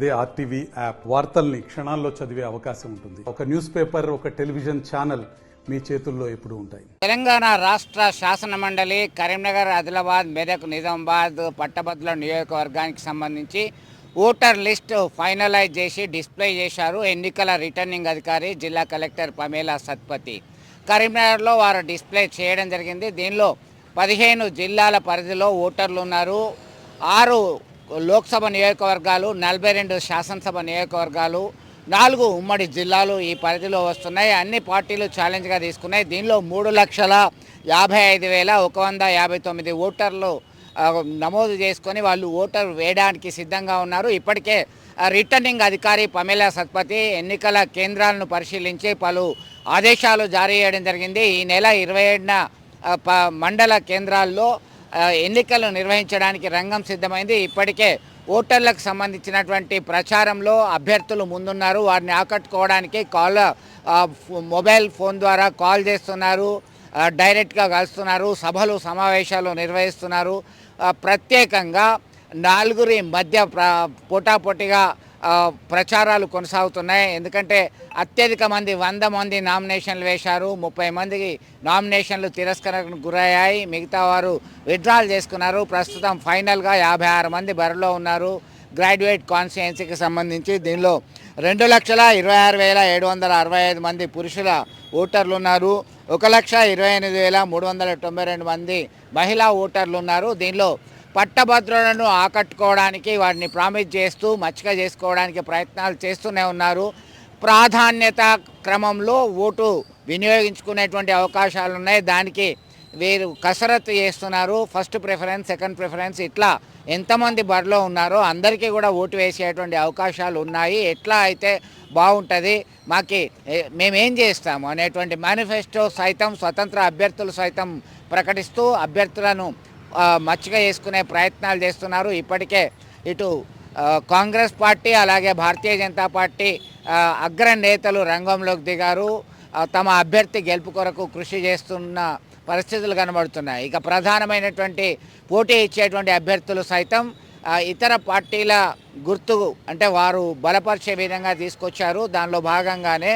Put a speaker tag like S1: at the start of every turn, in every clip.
S1: అదే RTV app వార్తల్ని క్షణాల్లో చదివే అవకాశం ఉంటుంది. ఒక న్యూస్ పేపర్, ఒక టెలివిజన్ ఛానల్ మీ చేతుల్లో ఎప్పుడూ ఉంటాయి.
S2: తెలంగాణ రాష్ట్ర శాసన మండలి కరీంనగర్, ఆదిలాబాద్, మెదక్, నిజామాబాద్, పట్టభద్రుల నియోజకవర్గానికి సంబంధించి ఓటర్ లిస్ట్ ఫైనలైజ్ చేసి డిస్ప్లే చేశారు ఎన్నికల రిటర్నింగ్ అధికారి జిల్లా కలెక్టర్ పమేలా సత్పతి. కరీంనగర్లో వారు డిస్ప్లే చేయడం జరిగింది. దీనిలో 15 జిల్లాల పరిధిలో ఓటర్లు ఉన్నారు. 6 లోక్సభ నియోజకవర్గాలు, 42 శాసనసభ నియోజకవర్గాలు, 4 ఉమ్మడి జిల్లాలు ఈ పరిధిలో వస్తున్నాయి. అన్ని పార్టీలు ఛాలెంజ్గా తీసుకున్నాయి. దీనిలో 3,55,159 ఓటర్లు నమోదు చేసుకొని వాళ్ళు ఓటర్ వేయడానికి సిద్ధంగా ఉన్నారు. ఇప్పటికే రిటర్నింగ్ అధికారి పమేలా సత్పతి ఎన్నికల కేంద్రాలను పరిశీలించి పలు ఆదేశాలు జారీ చేయడం జరిగింది. ఈ నెల 27న మండల కేంద్రాల్లో ఎన్నికలు నిర్వహించడానికి రంగం సిద్ధమైంది. ఇప్పటికే ఓటర్లకు సంబంధించినటువంటి ప్రచారంలో అభ్యర్థులు ముందున్నారు. వారిని ఆకట్టుకోవడానికి మొబైల్ ఫోన్ ద్వారా కాల్ చేస్తున్నారు, డైరెక్ట్గా కలుస్తున్నారు, సభలు సమావేశాలు నిర్వహిస్తున్నారు. ప్రత్యేకంగా 4 మధ్య పోటాపోటీగా ప్రచారాలు కొనసాగుతున్నాయి. ఎందుకంటే అత్యధిక మంది 100 మంది నామినేషన్లు వేశారు. 30 మందికి నామినేషన్లు తిరస్కరణకు గురయ్యాయి. మిగతా వారు విత్డ్రాల్ చేసుకున్నారు. ప్రస్తుతం ఫైనల్గా 56 మంది బరిలో ఉన్నారు గ్రాడ్యుయేట్ కాన్స్టిట్యుయెన్సీకి సంబంధించి. దీనిలో 2,26,765 మంది పురుషుల ఓటర్లు ఉన్నారు. 1,28,392 మంది మహిళా ఓటర్లు ఉన్నారు. దీనిలో పట్టభద్రులను ఆకట్టుకోవడానికి వారిని ప్రామిస్ చేస్తూ మచ్చిక చేసుకోవడానికి ప్రయత్నాలు చేస్తూనే ఉన్నారు. ప్రాధాన్యత క్రమంలో ఓటు వినియోగించుకునేటువంటి అవకాశాలు ఉన్నాయి. దానికి వీరు కసరత్తు చేస్తున్నారు. ఫస్ట్ ప్రిఫరెన్స్, సెకండ్ ప్రిఫరెన్స్, ఇట్లా ఎంతమంది బరిలో ఉన్నారో అందరికీ కూడా ఓటు వేసేటువంటి అవకాశాలు ఉన్నాయి. ఎట్లా అయితే బాగుంటుంది, మేమేం చేస్తాము అనేటువంటి మేనిఫెస్టో సైతం స్వతంత్ర అభ్యర్థులు సైతం ప్రకటిస్తూ అభ్యర్థులను మచ్చిక చేసుకునే ప్రయత్నాలు చేస్తున్నారు. ఇప్పటికే ఇటు కాంగ్రెస్ పార్టీ అలాగే భారతీయ జనతా పార్టీ అగ్రనేతలు రంగంలోకి దిగారు. తమ అభ్యర్థి గెలుపు కొరకు కృషి చేస్తున్న పరిస్థితులు కనబడుతున్నాయి. ఇక ప్రధానమైనటువంటి పోటీ ఇచ్చేటువంటి అభ్యర్థులు సైతం ఇతర పార్టీల గుర్తు అంటే వారు బలపరిచే విధంగా తీసుకొచ్చారు. దానిలో భాగంగానే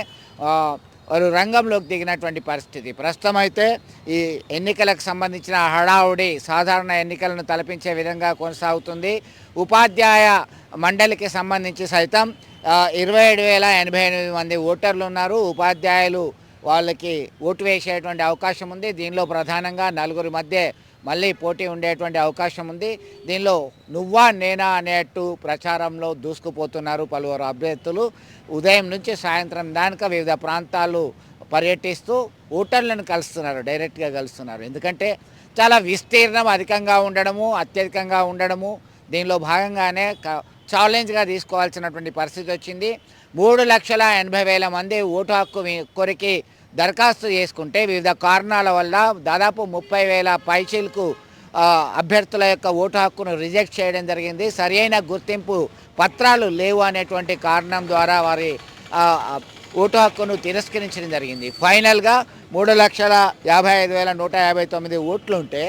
S2: వారు రంగంలోకి దిగినటువంటి పరిస్థితి. ప్రస్తుతం అయితే ఈ ఎన్నికలకు సంబంధించిన హడావుడి సాధారణ ఎన్నికలను తలపించే విధంగా కొనసాగుతుంది. ఉపాధ్యాయ మండలికి సంబంధించి సైతం 27,088 మంది ఓటర్లు ఉన్నారు. ఉపాధ్యాయులు వాళ్ళకి ఓటు వేసేటువంటి అవకాశం ఉంది. దీనిలో ప్రధానంగా 4 మధ్య మళ్ళీ పోటీ ఉండేటువంటి అవకాశం ఉంది. దీనిలో నువ్వా నేనా అనేట్టు ప్రచారంలో దూసుకుపోతున్నారు పలువురు అభ్యర్థులు. ఉదయం నుంచి సాయంత్రం దాకా వివిధ ప్రాంతాలు పర్యటిస్తూ ఓటర్లను కలుస్తున్నారు, డైరెక్ట్గా కలుస్తున్నారు. ఎందుకంటే చాలా విస్తీర్ణం అధికంగా ఉండడము, అత్యధికంగా ఉండడము, దీనిలో భాగంగానే ఛాలెంజ్గా తీసుకోవాల్సినటువంటి పరిస్థితి వచ్చింది. 3,80,000 మంది ఓటు హక్కు కొరికి దరఖాస్తు చేసుకుంటే వివిధ కారణాల వల్ల దాదాపు 30,000 పైచీలకు అభ్యర్థుల యొక్క ఓటు హక్కును రిజెక్ట్ చేయడం జరిగింది. సరైన గుర్తింపు పత్రాలు లేవు అనేటువంటి కారణం ద్వారా వారి ఓటు హక్కును తిరస్కరించడం జరిగింది. ఫైనల్గా 3,55,159 ఓట్లు ఉంటే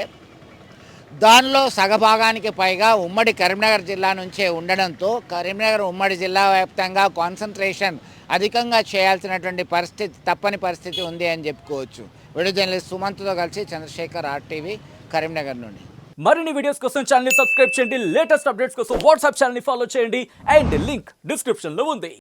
S2: దానిలో సగభాగానికి పైగా ఉమ్మడి కరీంనగర్ జిల్లా నుంచే ఉండడంతో కరీంనగర్ ఉమ్మడి జిల్లా వ్యాప్తంగా కాన్సన్ట్రేషన్ అధికంగా చేయాల్సినటువంటి తప్పని పరిస్థితి ఉంది అని చెప్పుకోవచ్చు. వీడియో జర్నలిస్ట్ సుమంత్తో కలిసి చంద్రశేఖర్, RTV, కరీంనగర్ నుండి.
S3: మరిన్ని వీడియోస్ కోసం ఛానల్ ని సబ్స్క్రైబ్ చేయండి. లేటెస్ట్ అప్డేట్స్ కోసం వాట్సాప్ ఛానల్ ని ఫాలో చేయండి. అండ్ లింక్ డిస్క్రిప్షన్ లో ఉంది.